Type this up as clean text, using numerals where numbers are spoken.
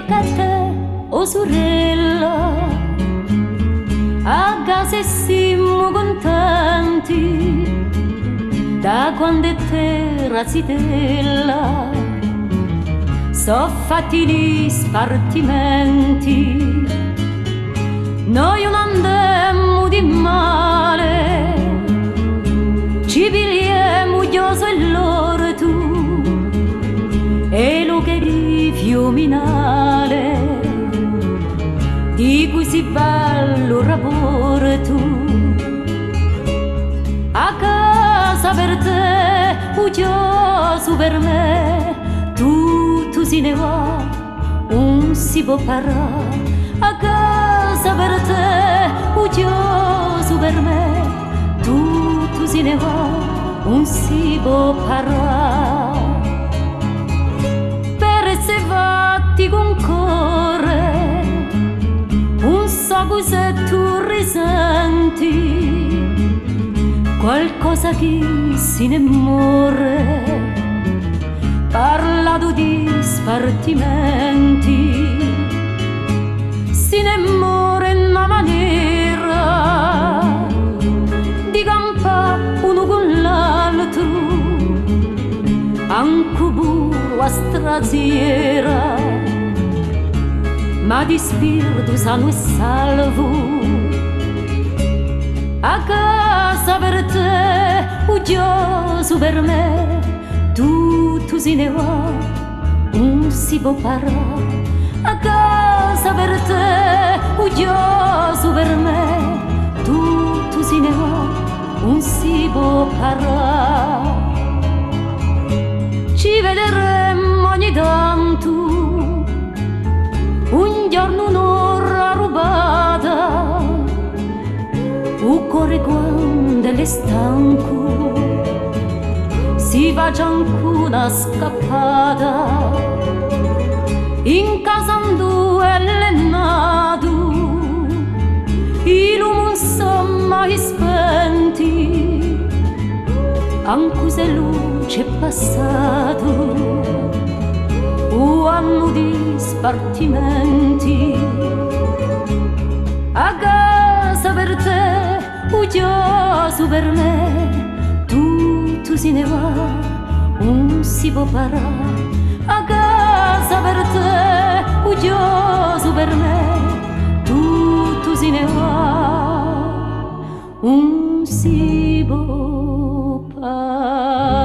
tocca a te, oh sorella, a casa siamo contenti da quando te razitella so fatti gli spartimenti. Noi non andemmo di male, ci pigliamo gioso e loro tu, e lo che di Fiominale, di cui si bello rapporto. A casa per te, gioso per me, tutto si ne va, non si può parlare. A casa per te, gioso per me, tutto si ne va, non si può parlare. Per essere fatti con cuore, non so cosa tu risenti, qualcosa che si ne muore, parlato di spartimenti. Si ne muore in una maniera di campare uno con l'altro, anche pure a strasiera, ma di spirito sano e salvo. A casa per te, gioso per me, tutto si ne va, non si può parlare. A casa per te, gioso per me, tutto si ne va, non si può parlare. Ci vedremo ogni tanto, un giorno un'ora rubata, un cuore quando è stanco, si va già anche una scappata. In casa un due è nato, i lumi non sono mai spenti, anche se luce è passato, un anno di spartimenti. A casa per te, gioso per me, tutto si ne va, non si può parlare. A casa per te, gioso per me, tutto si ne va, non si può parlare.